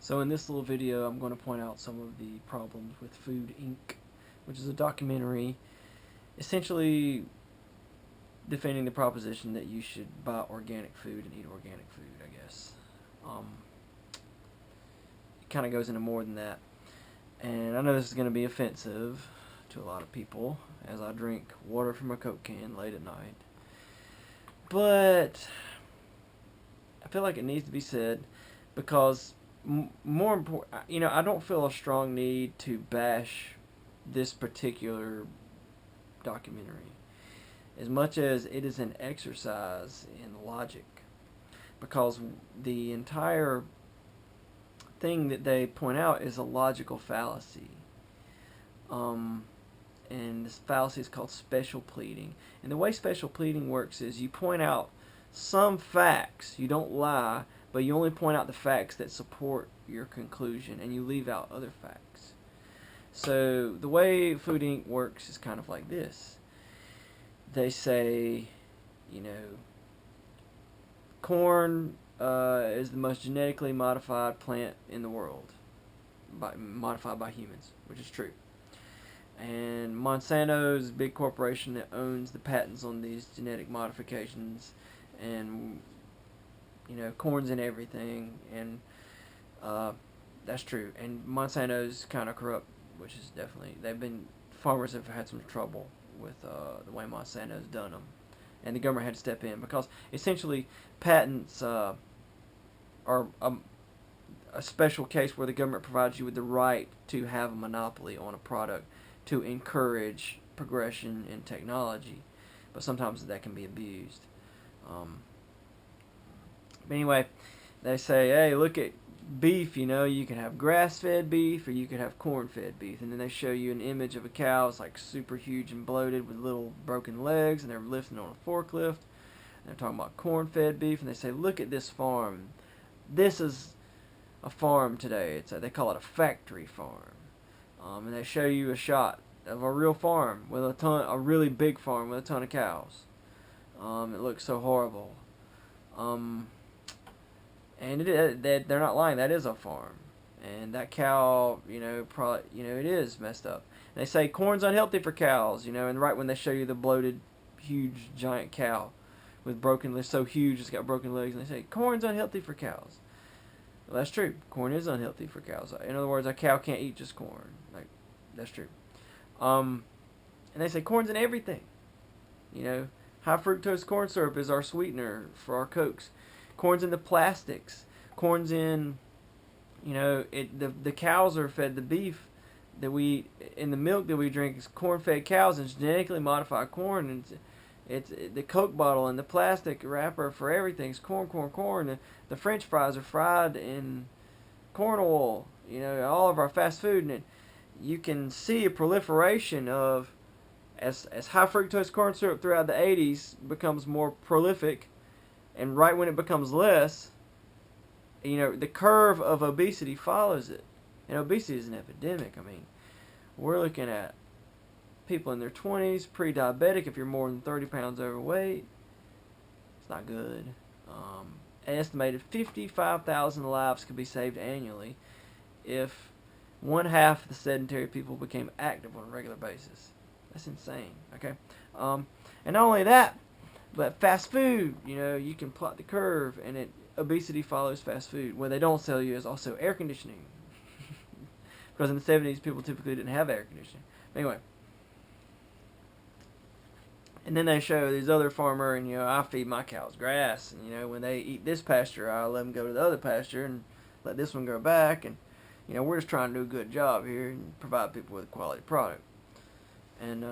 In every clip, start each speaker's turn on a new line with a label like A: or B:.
A: So in this little video, I'm going to point out some of the problems with Food Inc., which is a documentary essentially defending the proposition that you should buy organic food and eat organic food, I guess. It kind of goes into more than that. And I know this is going to be offensive to a lot of people as I drink water from a Coke can late at night. But I feel like it needs to be said because more important, I don't feel a strong need to bash this particular documentary as much as it is an exercise in logic, because the entire thing that they point out is a logical fallacy. And this fallacy is called special pleading. And the way special pleading works is you point out some facts, you don't lie, but you only point out the facts that support your conclusion, and you leave out other facts. So the way Food Inc. works is kind of like this. They say, corn is the most genetically modified plant in the world, modified by humans, which is true. And Monsanto is a big corporation that owns the patents on these genetic modifications, and corn's in everything, and that's true. And Monsanto's kind of corrupt, which is definitely, farmers have had some trouble with the way Monsanto's done them, and the government had to step in because essentially patents are a special case where the government provides you with the right to have a monopoly on a product to encourage progression in technology, but sometimes that can be abused. But anyway, they say, hey, look at beef, you can have grass-fed beef or you can have corn-fed beef. And then they show you an image of a cow. It's like super huge and bloated with little broken legs, and they're lifting on a forklift. And they're talking about corn-fed beef, and they say, look at this farm. This is a farm today. They call it a factory farm. And they show you a shot of a real farm with a really big farm with a ton of cows. It looks so horrible. And they're not lying. That is a farm, and that cow, probably, it is messed up. And they say corn's unhealthy for cows, and right when they show you the bloated, huge, giant cow with broken legs, so huge it's got broken legs, and they say corn's unhealthy for cows. Well, that's true. Corn is unhealthy for cows. In other words, a cow can't eat just corn. That's true. And they say corn's in everything. High fructose corn syrup is our sweetener for our Cokes. Corn's in the plastics. Corn's in, the cows are fed the beef that we eat, and the milk that we drink is corn-fed cows, and it's genetically modified corn, and it's the Coke bottle and the plastic wrapper for everything is corn, corn, corn. The French fries are fried in corn oil. All of our fast food, and you can see a proliferation of, as high fructose corn syrup throughout the 80s becomes more prolific, and right when it becomes less, the curve of obesity follows it. And obesity is an epidemic. We're looking at people in their 20s, pre-diabetic, if you're more than 30 pounds overweight. It's not good. An estimated 55,000 lives could be saved annually if one half of the sedentary people became active on a regular basis. That's insane, okay? And not only that, but fast food, you can plot the curve, and obesity follows fast food. What they don't tell you is also air conditioning. Because in the 70s, people typically didn't have air conditioning. Anyway. And then they show these other farmer, and, I feed my cows grass. And, when they eat this pasture, I let them go to the other pasture and let this one go back. And, we're just trying to do a good job here and provide people with a quality product. And,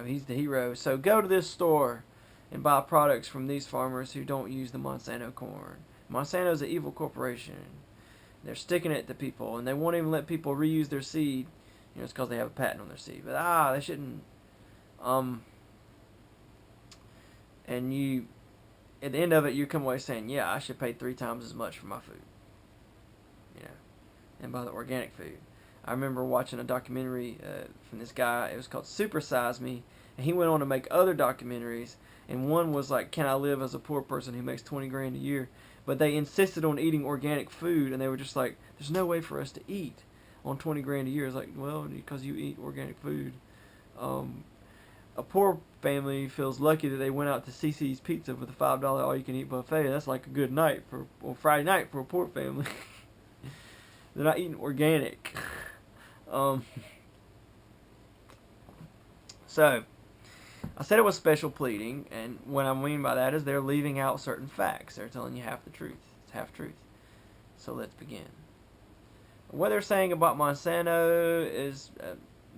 A: he's the hero. So go to this store and buy products from these farmers who don't use the Monsanto corn. Monsanto's an evil corporation. They're sticking it to people, and they won't even let people reuse their seed. It's because they have a patent on their seed. But they shouldn't. And you, at the end of it, you come away saying, yeah, I should pay 3 times as much for my food. And buy the organic food. I remember watching a documentary from this guy. It was called Super Size Me, and he went on to make other documentaries. And one was like, can I live as a poor person who makes $20 grand a year? but they insisted on eating organic food, and they were just like, there's no way for us to eat on 20 grand a year. It's like, well, because you eat organic food. A poor family feels lucky that they went out to CC's Pizza with a $5 all-you-can-eat buffet. That's like a good night Friday night for a poor family. They're not eating organic. So, I said it was special pleading, and what I mean by that is they're leaving out certain facts. They're telling you half the truth. It's half truth. So let's begin. What they're saying about Monsanto is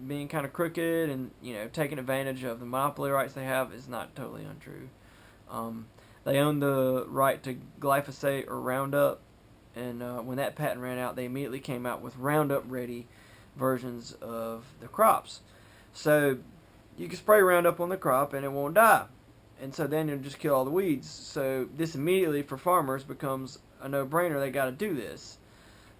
A: being kind of crooked and, taking advantage of the monopoly rights they have is not totally untrue. They own the right to glyphosate or Roundup, and when that patent ran out, they immediately came out with Roundup-ready versions of the crops. So you can spray Roundup on the crop and it won't die. And so then it'll just kill all the weeds. So this immediately for farmers becomes a no-brainer. They got to do this.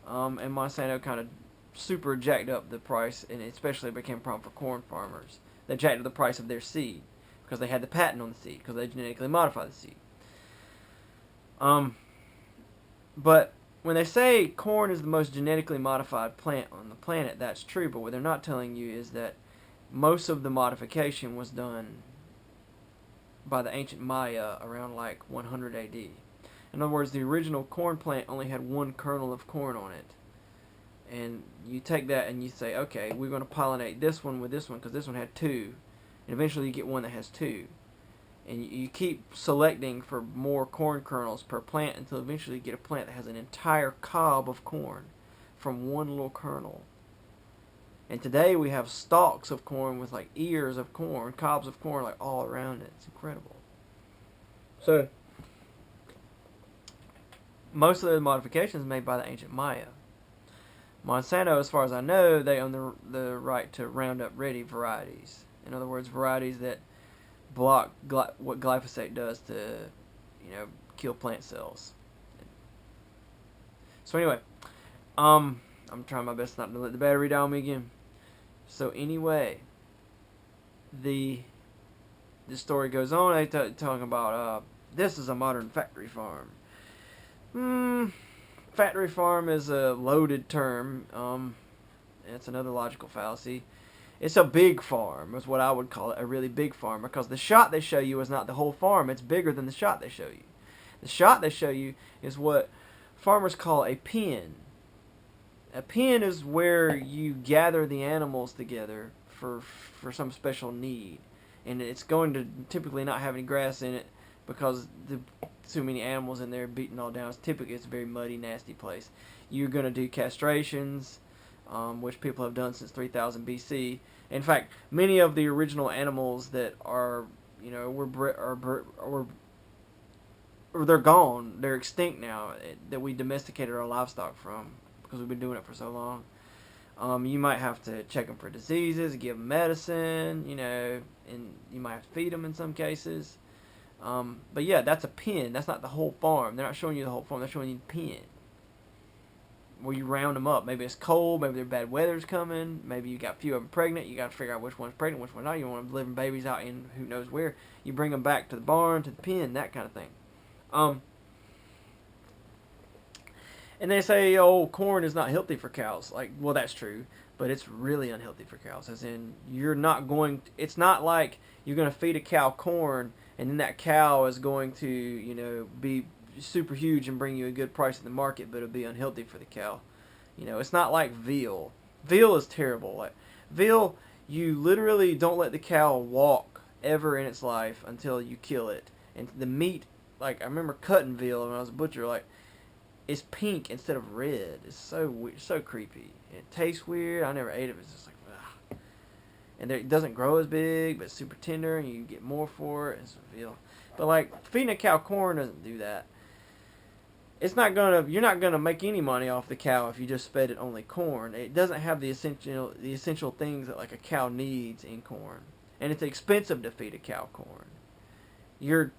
A: And Monsanto kind of super jacked up the price, and it especially became a problem for corn farmers. They jacked up the price of their seed because they had the patent on the seed, because they genetically modified the seed. But when they say corn is the most genetically modified plant on the planet, that's true. But what they're not telling you is that most of the modification was done by the ancient Maya around like 100 AD. In other words, the original corn plant only had one kernel of corn on it. And you take that and you say, okay, we're going to pollinate this one with this one because this one had two. And eventually you get one that has two. And you keep selecting for more corn kernels per plant until eventually you get a plant that has an entire cob of corn from one little kernel. And today we have stalks of corn with like ears of corn, cobs of corn like all around it. It's incredible. So, most of the modifications made by the ancient Maya. Monsanto, as far as I know, they own the right to Roundup ready varieties. In other words, varieties that block what glyphosate does to, kill plant cells. So anyway, I'm trying my best not to let the battery die on me again. So anyway, the story goes on. They talking about this is a modern factory farm. Factory farm is a loaded term. It's another logical fallacy. It's a big farm is what I would call it, a really big farm, because the shot they show you is not the whole farm. It's bigger than the shot they show you. The shot they show you is what farmers call a pen. A pen is where you gather the animals together for some special need. And it's going to typically not have any grass in it because too many animals in there beating all down. It's a very muddy, nasty place. You're going to do castrations, which people have done since 3000 BC. In fact, many of the original animals that are, they're gone. They're extinct now that we domesticated our livestock from because we've been doing it for so long. You might have to check them for diseases, give them medicine, and you might have to feed them in some cases. But yeah, that's a pen. That's not the whole farm. They're not showing you the whole farm. They're showing you the pen where you round them up. Maybe it's cold. Maybe there's bad weather's coming. Maybe you got a few of them pregnant. You got to figure out which one's pregnant, which one's not. You don't want them delivering babies out in who knows where. You bring them back to the barn, to the pen, that kind of thing. And they say, corn is not healthy for cows. Like, well, that's true, but it's really unhealthy for cows. As in, it's not like you're going to feed a cow corn and then that cow is going to, be super huge and bring you a good price in the market, but it'll be unhealthy for the cow. It's not like veal. Veal is terrible. Like, veal, you literally don't let the cow walk ever in its life until you kill it. And the meat, like, I remember cutting veal when I was a butcher, like, it's pink instead of red. It's so weird, so creepy. It tastes weird. I never ate it. It's just like, ugh. And it doesn't grow as big, but it's super tender, and you get more for it. It's a veal. But like feeding a cow corn doesn't do that. You're not gonna make any money off the cow if you just fed it only corn. It doesn't have the essential things that like a cow needs in corn, and it's expensive to feed a cow corn. You're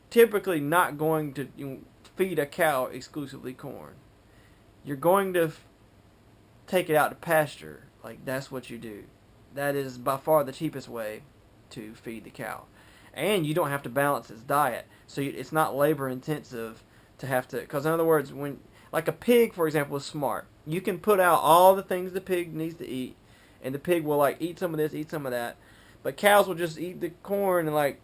A: typically not going to feed a cow exclusively corn. You're going to take it out to pasture. Like, that's what you do. That is by far the cheapest way to feed the cow. And you don't have to balance its diet. So it's not labor intensive to have to, because in other words, when, like a pig, for example, is smart. You can put out all the things the pig needs to eat, and the pig will like eat some of this, eat some of that. But cows will just eat the corn, and like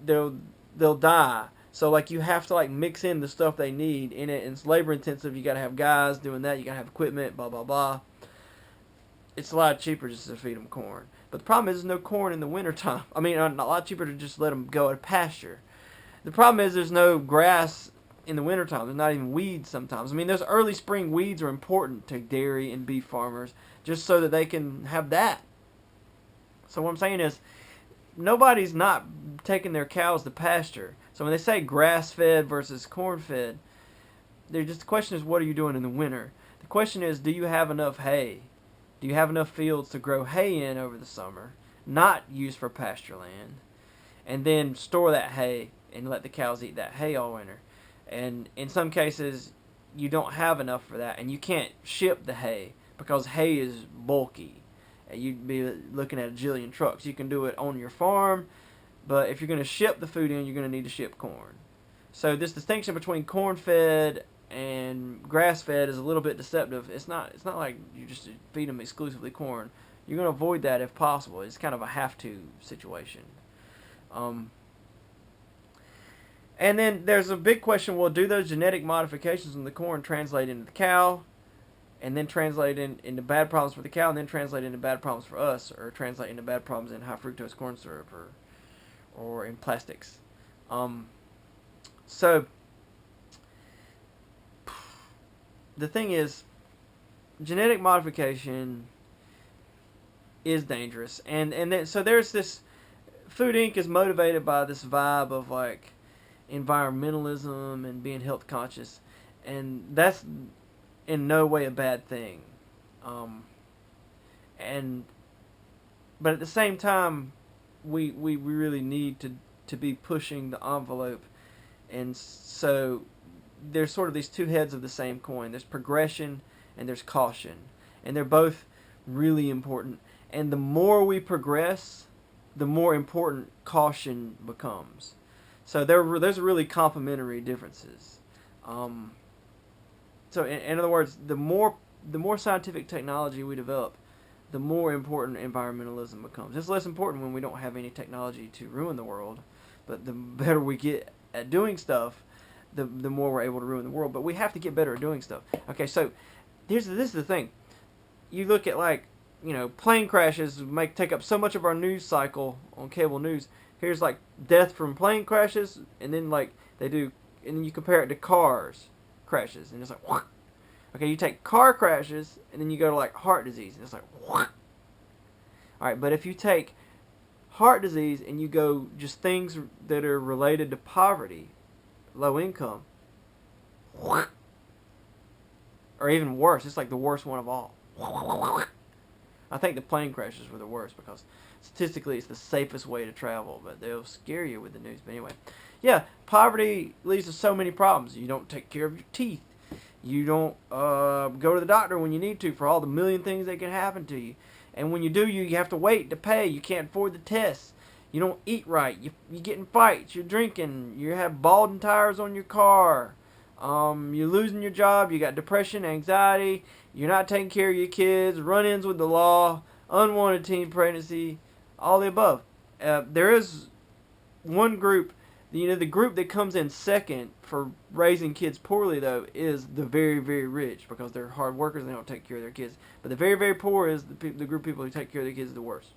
A: they'll die. So like you have to like mix in the stuff they need in it, and it's labor intensive. You got to have guys doing that. You got to have equipment, blah blah blah. It's a lot cheaper just to feed them corn. But the problem is there's no corn in the wintertime. I mean, a lot cheaper to just let them go to pasture. The problem is there's no grass in the wintertime. There's not even weeds sometimes. I mean, those early spring weeds are important to dairy and beef farmers just so that they can have that. So what I'm saying is nobody's not taking their cows to pasture. So when they say grass-fed versus corn-fed, the question is, what are you doing in the winter? The question is, do you have enough hay? Do you have enough fields to grow hay in over the summer, not used for pasture land, and then store that hay and let the cows eat that hay all winter? And in some cases, you don't have enough for that, and you can't ship the hay because hay is bulky. You'd be looking at a jillion trucks. You can do it on your farm, but if you're going to ship the food in, you're going to need to ship corn. So this distinction between corn-fed and grass-fed is a little bit deceptive. It's not like you just feed them exclusively corn. You're going to avoid that if possible. It's kind of a have-to situation. And then there's a big question, well, do those genetic modifications in the corn translate into the cow, and then translate into bad problems for the cow, and then translate into bad problems for us, or translate into bad problems in high fructose corn syrup, or in plastics? So the thing is, genetic modification is dangerous, so there's this. Food Inc. is motivated by this vibe of like environmentalism and being health conscious, and that's in no way a bad thing. But at the same time, we really need to be pushing the envelope, and so there's sort of these two heads of the same coin. There's progression and there's caution, and they're both really important. And the more we progress, the more important caution becomes. So there's really complementary differences. So in other words, the more scientific technology we develop, the more important environmentalism becomes. It's less important when we don't have any technology to ruin the world, but the better we get at doing stuff, the more we're able to ruin the world. But we have to get better at doing stuff. Okay, so this is the thing. You look at like, plane crashes take up so much of our news cycle on cable news. Here's like death from plane crashes, and then like and then you compare it to cars crashes, and it's like, whoosh. Okay, you take car crashes, and then you go to like heart disease, and it's like, whoosh. Alright, but if you take heart disease and you go just things that are related to poverty, low income, whoosh. Or even worse, it's like the worst one of all. I think the plane crashes were the worst because statistically it's the safest way to travel, but they'll scare you with the news. But anyway, yeah, poverty leads to so many problems. You don't take care of your teeth. You don't go to the doctor when you need to for all the million things that can happen to you. And when you do, you have to wait to pay. You can't afford the tests. You don't eat right. You get in fights. You're drinking. You have balding tires on your car. You're losing your job. You got depression, anxiety. You're not taking care of your kids. Run-ins with the law. Unwanted teen pregnancy. All the above. There is one group. The group that comes in second for raising kids poorly, though, is the very, very rich, because they're hard workers and they don't take care of their kids. But the very, very poor is the group of people who take care of their kids the worst.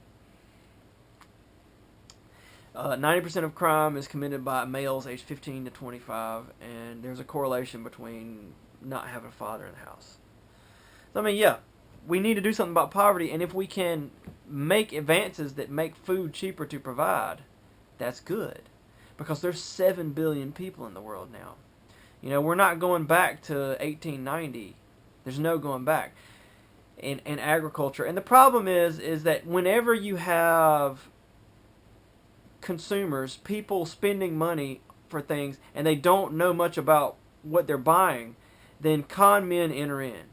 A: 90% of crime is committed by males aged 15 to 25, and there's a correlation between not having a father in the house. So, I mean, yeah, we need to do something about poverty, and if we can make advances that make food cheaper to provide, that's good. Because there's 7 billion people in the world now. We're not going back to 1890. There's no going back in agriculture. And the problem is that whenever you have consumers, people spending money for things, and they don't know much about what they're buying, then con men enter in.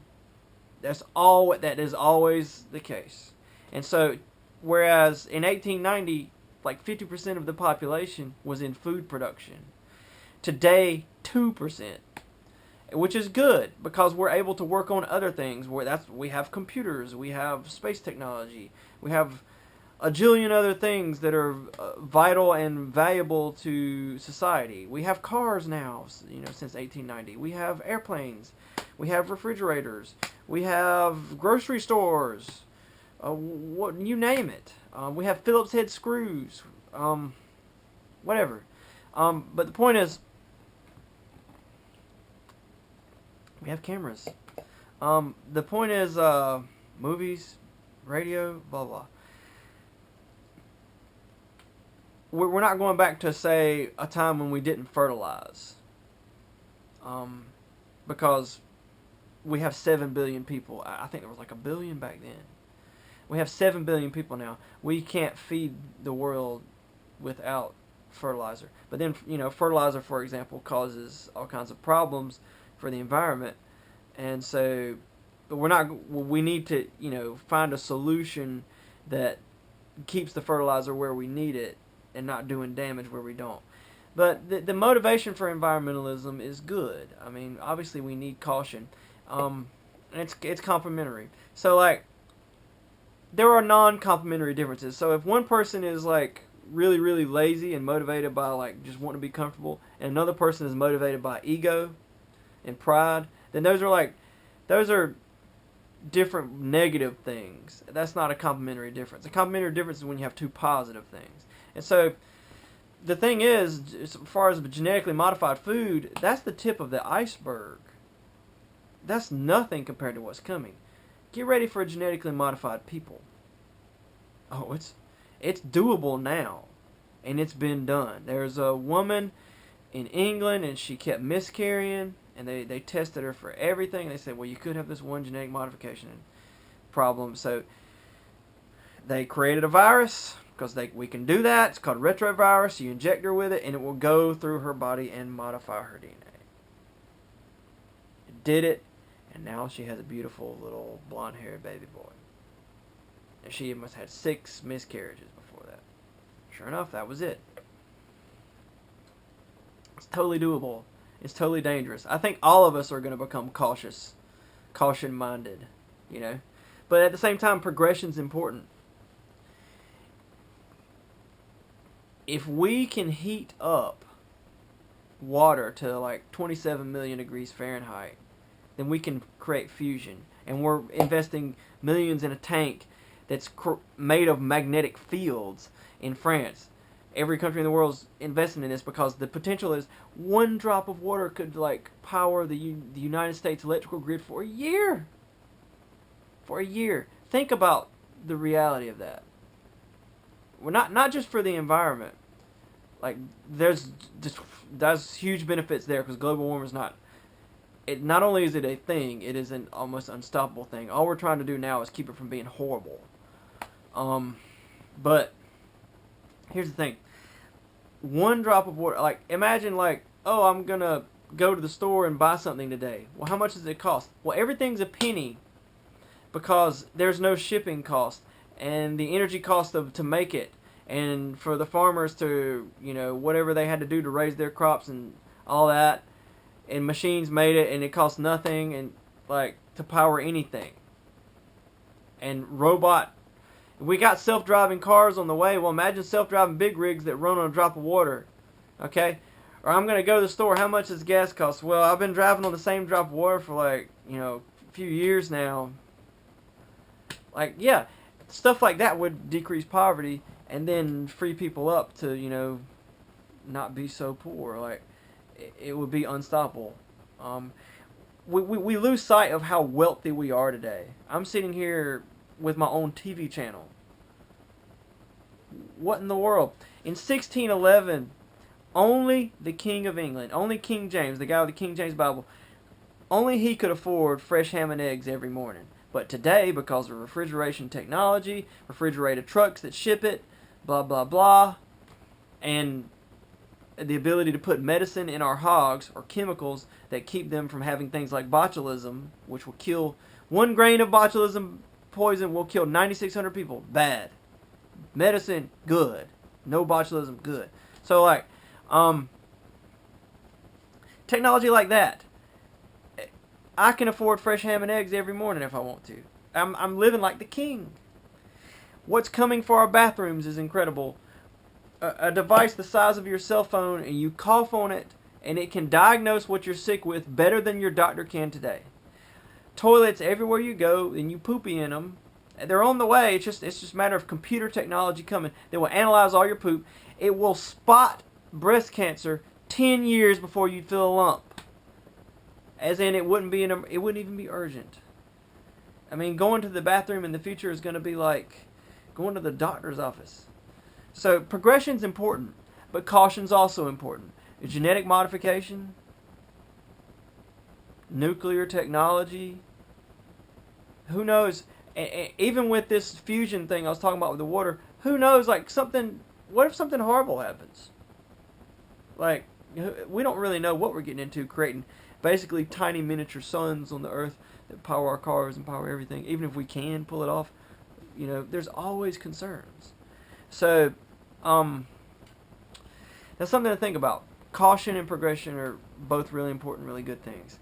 A: That is always the case. And so, whereas in 1890, like 50% of the population was in food production. Today, 2% which is good because we're able to work on other things. We have computers, we have space technology, we have a jillion other things that are vital and valuable to society. We have cars now, since 1890. We have airplanes, we have refrigerators, we have grocery stores, what you name it. We have Phillips head screws, whatever. But the point is, we have cameras. The point is, movies, radio, blah blah. We're not going back to, say, a time when we didn't fertilize. Because we have 7 billion people. I think there was like a billion back then. We have 7 billion people now. We can't feed the world without fertilizer. But then, fertilizer, for example, causes all kinds of problems for the environment. And so, we need to, find a solution that keeps the fertilizer where we need it and not doing damage where we don't. But the motivation for environmentalism is good. I mean, obviously we need caution. And it's complementary. So, like, there are non-complementary differences. So if one person is, like, really, really lazy and motivated by, like, just wanting to be comfortable, and another person is motivated by ego and pride, then those are different negative things. That's not a complementary difference. A complementary difference is when you have two positive things. And so the thing is, as far as genetically modified food, that's the tip of the iceberg. That's nothing compared to what's coming. Get ready for genetically modified people. Oh, it's doable now, and it's been done. There's a woman in England, and she kept miscarrying, and they tested her for everything. They said, well, you could have this one genetic modification problem. So they created a virus, because we can do that. It's called retrovirus. You inject her with it, and it will go through her body and modify her DNA. It did it, and now she has a beautiful little blonde-haired baby boy. And she must have had 6 miscarriages before that. Sure enough, that was it. It's totally doable. It's totally dangerous. I think all of us are going to become caution-minded, But at the same time, progression's important. If we can heat up water to like 27 million degrees Fahrenheit, then we can create fusion. And we're investing millions in a tank that's made of magnetic fields in France. Every country in the world is investing in this because the potential is one drop of water could like power the United States electrical grid for a year. For a year. Think about the reality of that. Well, not just for the environment. Like, there's huge benefits there because global warming is not only is it a thing, it is an almost unstoppable thing. All we're trying to do now is keep it from being horrible. But here's the thing. One drop of water, like, imagine like, oh, I'm going to go to the store and buy something today. Well, how much does it cost? Well, everything's a penny because there's no shipping cost and the energy cost to make it. And for the farmers to, whatever they had to do to raise their crops and all that, and machines made it, and it cost nothing, and like to power anything. And we got self-driving cars on the way. Well, imagine self-driving big rigs that run on a drop of water, okay? Or I'm gonna go to the store. How much does gas cost? Well, I've been driving on the same drop of water for like a few years now. Like, yeah, stuff like that would decrease poverty. And then free people up to, not be so poor. Like, it would be unstoppable. We lose sight of how wealthy we are today. I'm sitting here with my own TV channel. What in the world? In 1611, only the King of England, only King James, the guy with the King James Bible, only he could afford fresh ham and eggs every morning. But today, because of refrigeration technology, refrigerated trucks that ship it, blah, blah, blah, and the ability to put medicine in our hogs or chemicals that keep them from having things like botulism, which will kill 1 grain of botulism poison will kill 9,600 people. Bad. Medicine, good. No botulism, good. So, like, technology like that. I can afford fresh ham and eggs every morning if I want to. I'm living like the king. What's coming for our bathrooms is incredible. A device the size of your cell phone, and you cough on it, and it can diagnose what you're sick with better than your doctor can today. Toilets everywhere you go, and you poopy in them. They're on the way. It's just a matter of computer technology coming. They will analyze all your poop. It will spot breast cancer 10 years before you feel a lump. As in, it wouldn't even be urgent. I mean, going to the bathroom in the future is going to be like going to the doctor's office. So progression's important, but caution's also important. Genetic modification, nuclear technology, who knows? Even with this fusion thing I was talking about with the water, who knows? Like what if something horrible happens? Like, we don't really know what we're getting into, creating basically tiny miniature suns on the earth that power our cars and power everything. Even if we can pull it off, there's always concerns. So, that's something to think about. Caution and progression are both really important, really good things.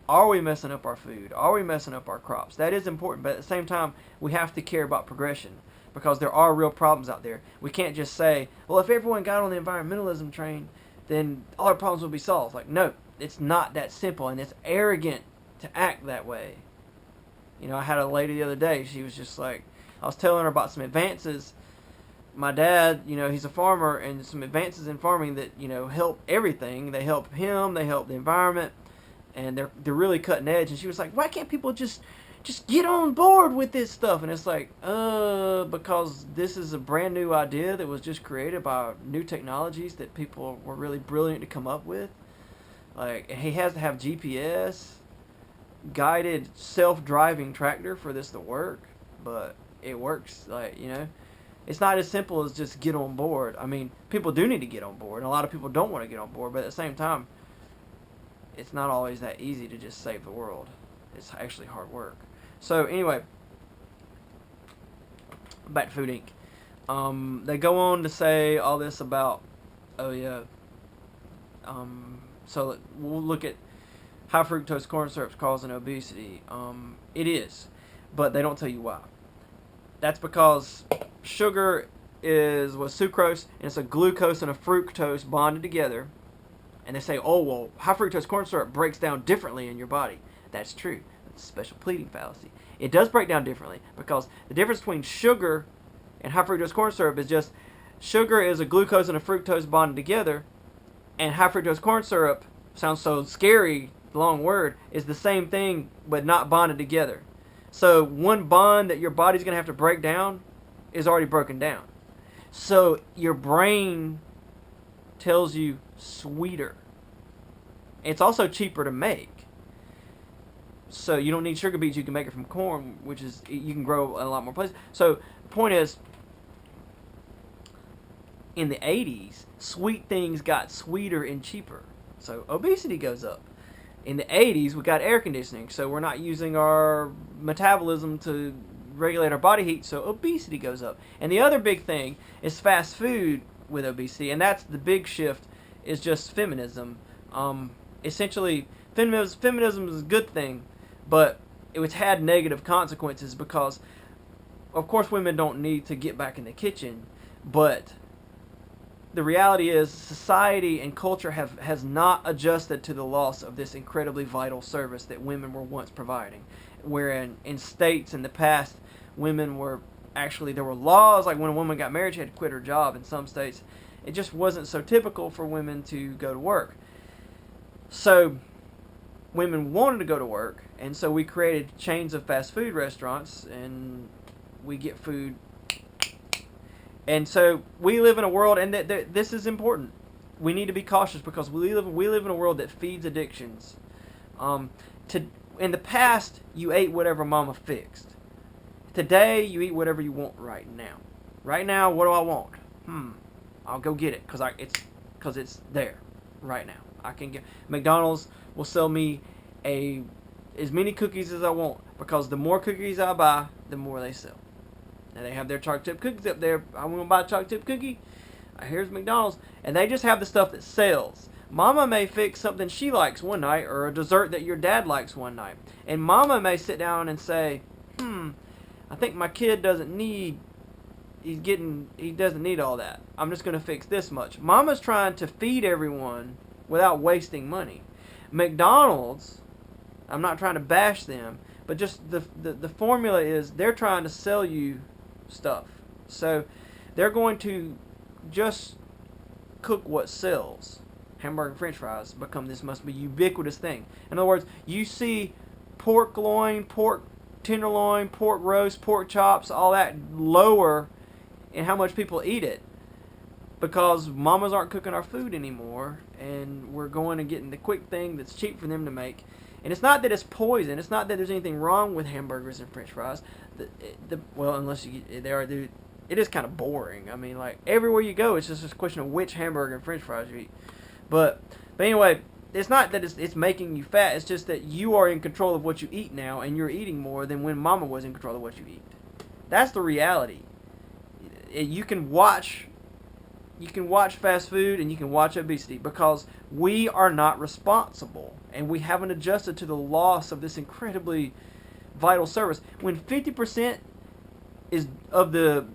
A: Are we messing up our food? Are we messing up our crops? That is important, but at the same time, we have to care about progression because there are real problems out there. We can't just say, well, if everyone got on the environmentalism train, then all our problems will be solved. Like, no, it's not that simple, and it's arrogant to act that way. I had a lady the other day. She was just like, I was telling her about some advances. My dad, he's a farmer, and some advances in farming that, help everything. They help him, they help the environment, and they're really cutting edge. And she was like, why can't people just get on board with this stuff? And it's like, because this is a brand new idea that was just created by new technologies that people were really brilliant to come up with. Like, he has to have GPS, guided self-driving tractor for this to work, but it works. Like, it's not as simple as just get on board. I mean, people do need to get on board, and a lot of people don't want to get on board, but at the same time, it's not always that easy to just save the world. It's actually hard work. So anyway, back to Food Inc. They go on to say all this about, so we'll look at high fructose corn syrup causing obesity. It is, but they don't tell you why. That's because sugar was sucrose, and it's a glucose and a fructose bonded together. And they say, oh, well, high fructose corn syrup breaks down differently in your body. That's true. That's a special pleading fallacy. It does break down differently because the difference between sugar and high fructose corn syrup is just sugar is a glucose and a fructose bonded together, and high fructose corn syrup, sounds so scary, long word, is the same thing but not bonded together. So one bond that your body's going to have to break down is already broken down. So your brain tells you sweeter. It's also cheaper to make. So you don't need sugar beets. You can make it from corn, which is, you can grow in a lot more places. So the point is, in the 80s, sweet things got sweeter and cheaper. So obesity goes up. In the 80s, we got air conditioning, so we're not using our metabolism to regulate our body heat, so obesity goes up. And the other big thing is fast food with obesity, and that's the big shift, is just feminism. Essentially, feminism is a good thing, but it's had negative consequences because, of course, women don't need to get back in the kitchen, but the reality is society and culture has not adjusted to the loss of this incredibly vital service that women were once providing. Wherein in states in the past, women were actually, there were laws, like when a woman got married, she had to quit her job. In some states, it just wasn't so typical for women to go to work. So women wanted to go to work, and so we created chains of fast food restaurants, and we get food. And so we live in a world, and this is important. We need to be cautious because we live in a world that feeds addictions. In the past, you ate whatever mama fixed. Today, you eat whatever you want right now. Right now, what do I want? I'll go get it because it's there right now. I can get McDonald's will sell me as many cookies as I want because the more cookies I buy, the more they sell. Now they have their chocolate chip cookies up there. I'm going to buy a chocolate chip cookie. Here's McDonald's. And they just have the stuff that sells. Mama may fix something she likes one night, or a dessert that your dad likes one night. And Mama may sit down and say, I think my kid doesn't need, he doesn't need all that. I'm just going to fix this much. Mama's trying to feed everyone without wasting money. McDonald's, I'm not trying to bash them, but just the formula is they're trying to sell you stuff. So they're going to just cook what sells. Hamburger and french fries become this must be ubiquitous thing. In other words, you see pork loin, pork tenderloin, pork roast, pork chops, all that lower in how much people eat it, because mamas aren't cooking our food anymore, and we're going and getting the quick thing that's cheap for them to make. And it's not that it's poison. It's not that there's anything wrong with hamburgers and french fries. Well, unless it is kind of boring. I mean, like, everywhere you go, it's just a question of which hamburger and french fries you eat. But anyway, it's not that it's making you fat. It's just that you are in control of what you eat now, and you're eating more than when mama was in control of what you eat. That's the reality. You can watch fast food and you can watch obesity because we are not responsible, and we haven't adjusted to the loss of this incredibly vital service. When 50% is of the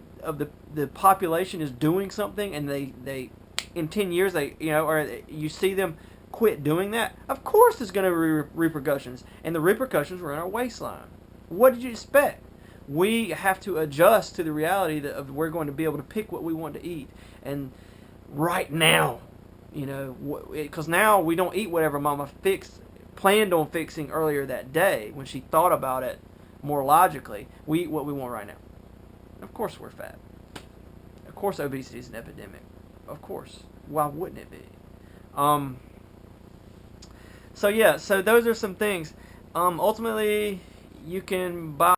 A: population is doing something, and they in 10 years or you see them quit doing that, of course there's going to be repercussions, and the repercussions were in our waistline. What did you expect? We have to adjust to the reality of we're going to be able to pick what we want to eat, and right now, because now we don't eat whatever mama planned on fixing earlier that day when she thought about it more logically. We eat what we want right now. Of course we're fat. Of course obesity is an epidemic. Of course. Why wouldn't it be? So those are some things. Ultimately, you can buy